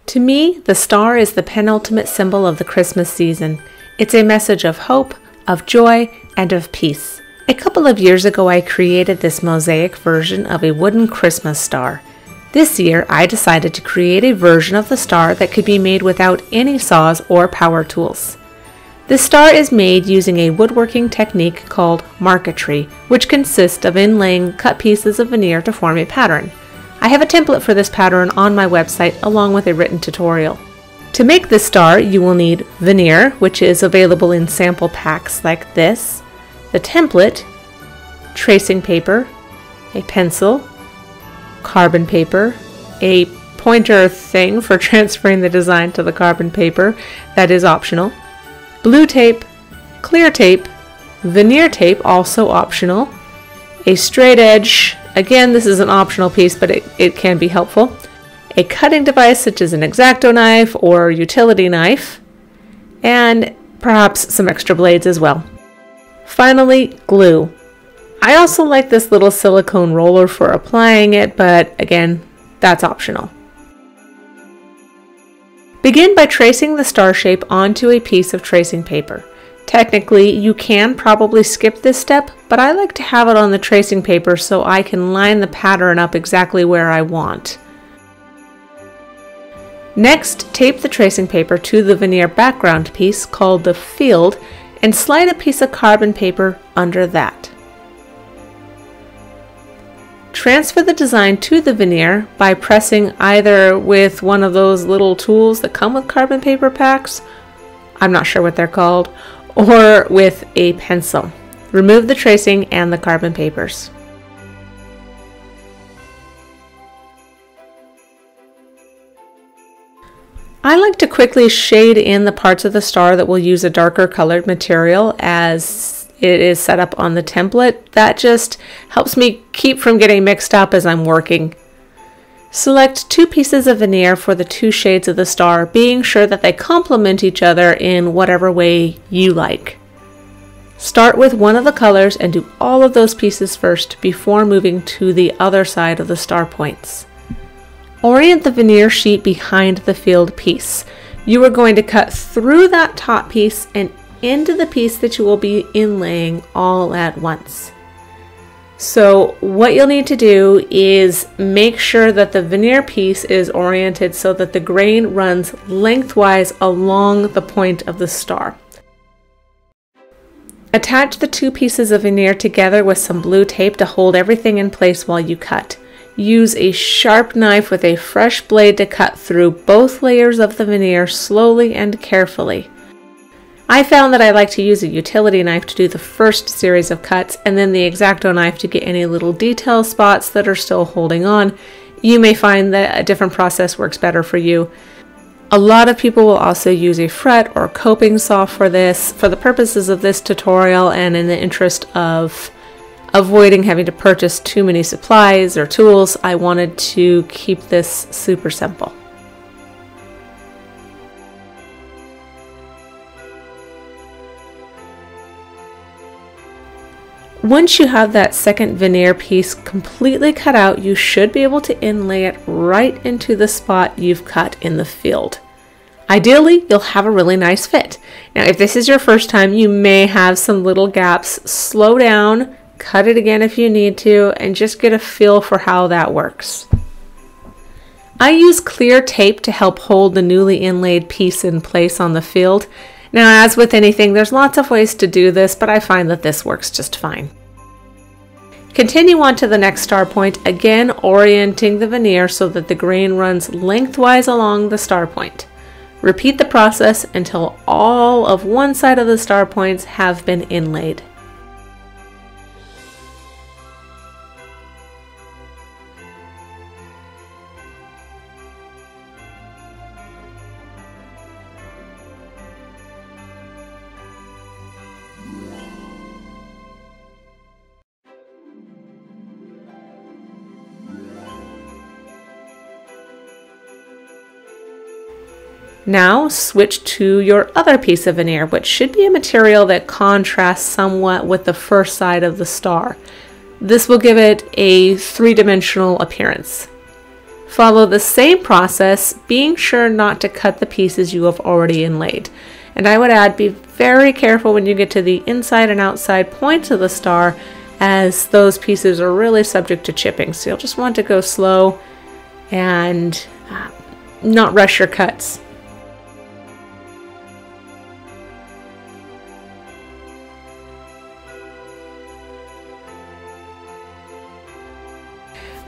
To me, the star is the penultimate symbol of the Christmas season. It's a message of hope, of joy, and of peace. A couple of years ago, I created this mosaic version of a wooden Christmas star. This year, I decided to create a version of the star that could be made without any saws or power tools. The star is made using a woodworking technique called marquetry, which consists of inlaying cut pieces of veneer to form a pattern. I have a template for this pattern on my website along with a written tutorial. To make this star, you will need veneer, which is available in sample packs like this, the template, tracing paper, a pencil, carbon paper, a pointer thing for transferring the design to the carbon paper, that is optional, blue tape, clear tape, veneer tape, also optional, a straight edge, again this is an optional piece but it can be helpful, a cutting device such as an X-Acto knife or utility knife, and perhaps some extra blades as well. Finally, glue. I also like this little silicone roller for applying it, but again, that's optional. Begin by tracing the star shape onto a piece of tracing paper. Technically, you can probably skip this step, but I like to have it on the tracing paper so I can line the pattern up exactly where I want. Next, tape the tracing paper to the veneer background piece called the field and slide a piece of carbon paper under that. Transfer the design to the veneer by pressing either with one of those little tools that come with carbon paper packs, I'm not sure what they're called, or with a pencil. Remove the tracing and the carbon papers. I like to quickly shade in the parts of the star that will use a darker colored material as it is set up on the template. That just helps me keep from getting mixed up as I'm working. Select two pieces of veneer for the two shades of the star, being sure that they complement each other in whatever way you like. Start with one of the colors and do all of those pieces first before moving to the other side of the star points. Orient the veneer sheet behind the field piece. You are going to cut through that top piece and into the piece that you will be inlaying all at once. So what you'll need to do is make sure that the veneer piece is oriented so that the grain runs lengthwise along the point of the star. Attach the two pieces of veneer together with some blue tape to hold everything in place while you cut. Use a sharp knife with a fresh blade to cut through both layers of the veneer slowly and carefully. I found that I like to use a utility knife to do the first series of cuts and then the X-Acto knife to get any little detail spots that are still holding on. You may find that a different process works better for you. A lot of people will also use a fret or coping saw for this. For the purposes of this tutorial and in the interest of avoiding having to purchase too many supplies or tools, I wanted to keep this super simple. Once you have that second veneer piece completely cut out, you should be able to inlay it right into the spot you've cut in the field. Ideally, you'll have a really nice fit. Now, if this is your first time, you may have some little gaps. Slow down, cut it again if you need to, and just get a feel for how that works. I use clear tape to help hold the newly inlaid piece in place on the field. Now, as with anything, there's lots of ways to do this, but I find that this works just fine. Continue on to the next star point, again orienting the veneer so that the grain runs lengthwise along the star point. Repeat the process until all of one side of the star points have been inlaid. Now switch to your other piece of veneer, which should be a material that contrasts somewhat with the first side of the star. This will give it a three-dimensional appearance. Follow the same process, being sure not to cut the pieces you have already inlaid. And I would add, be very careful when you get to the inside and outside points of the star, as those pieces are really subject to chipping. So you'll just want to go slow and not rush your cuts.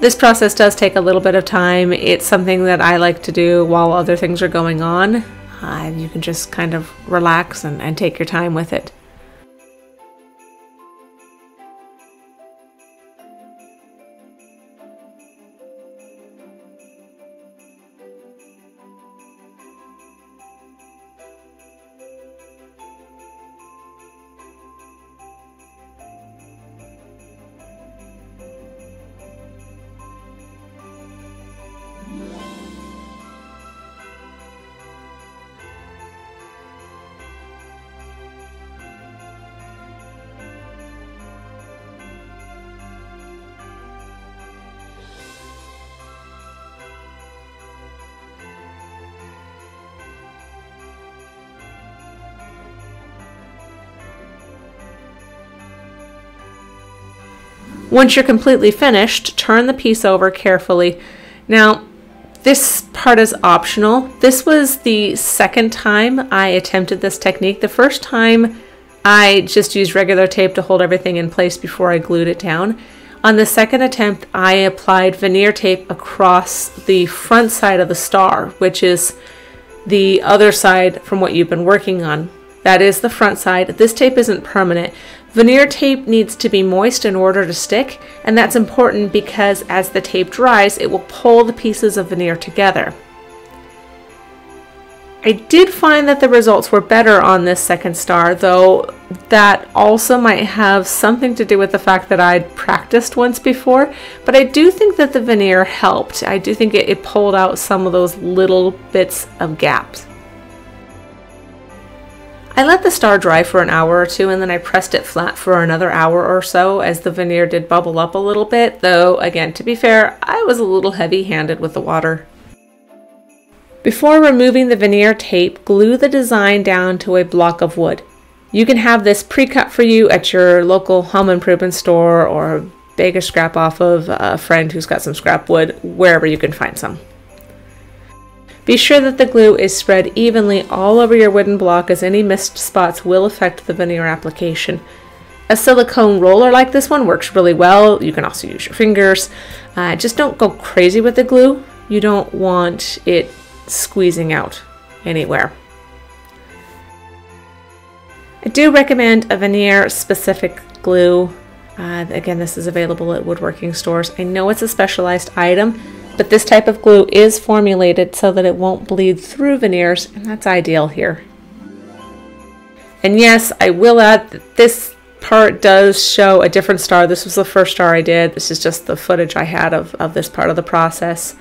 This process does take a little bit of time. It's something that I like to do while other things are going on. You can just kind of relax and take your time with it. Once you're completely finished, turn the piece over carefully. Now, this part is optional. This was the second time I attempted this technique. The first time I just used regular tape to hold everything in place before I glued it down. On the second attempt, I applied veneer tape across the front side of the star, which is the other side from what you've been working on. That is the front side. This tape isn't permanent. Veneer tape needs to be moist in order to stick, and that's important because as the tape dries, it will pull the pieces of veneer together. I did find that the results were better on this second star, though that also might have something to do with the fact that I'd practiced once before, but I do think that the veneer helped. I do think it pulled out some of those little bits of gaps. I let the star dry for an hour or two, and then I pressed it flat for another hour or so as the veneer did bubble up a little bit, though again, to be fair, I was a little heavy-handed with the water. Before removing the veneer tape, glue the design down to a block of wood. You can have this pre-cut for you at your local home improvement store, or beg a scrap off of a friend who's got some scrap wood, wherever you can find some. Be sure that the glue is spread evenly all over your wooden block, as any missed spots will affect the veneer application. A silicone roller like this one works really well. You can also use your fingers. Just don't go crazy with the glue. You don't want it squeezing out anywhere. I do recommend a veneer specific glue. Again, this is available at woodworking stores. I know it's a specialized item, but this type of glue is formulated so that it won't bleed through veneers, and that's ideal here. And yes, I will add that this part does show a different star. This was the first star I did. This is just the footage I had of this part of the process.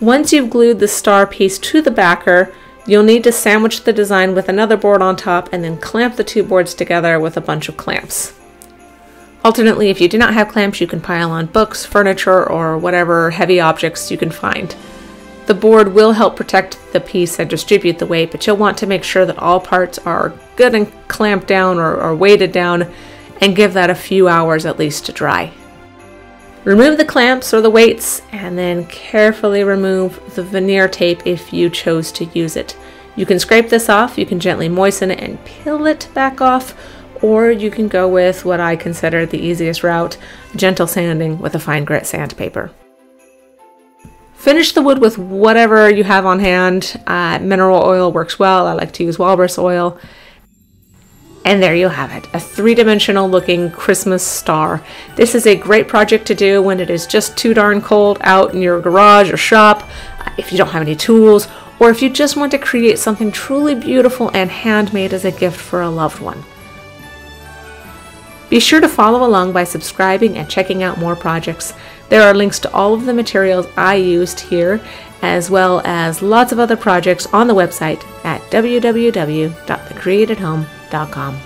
Once you've glued the star piece to the backer, you'll need to sandwich the design with another board on top and then clamp the two boards together with a bunch of clamps. Alternately, if you do not have clamps, you can pile on books, furniture, or whatever heavy objects you can find. The board will help protect the piece and distribute the weight, but you'll want to make sure that all parts are good and clamped down or weighted down, and give that a few hours at least to dry. Remove the clamps or the weights, and then carefully remove the veneer tape if you chose to use it. You can scrape this off, you can gently moisten it and peel it back off, or you can go with what I consider the easiest route, gentle sanding with a fine grit sandpaper. Finish the wood with whatever you have on hand. Mineral oil works well. I like to use walrus oil. And there you have it, a three-dimensional looking Christmas star. This is a great project to do when it is just too darn cold out in your garage or shop, if you don't have any tools, or if you just want to create something truly beautiful and handmade as a gift for a loved one. Be sure to follow along by subscribing and checking out more projects. There are links to all of the materials I used here, as well as lots of other projects on the website at www.thecreateathome.com.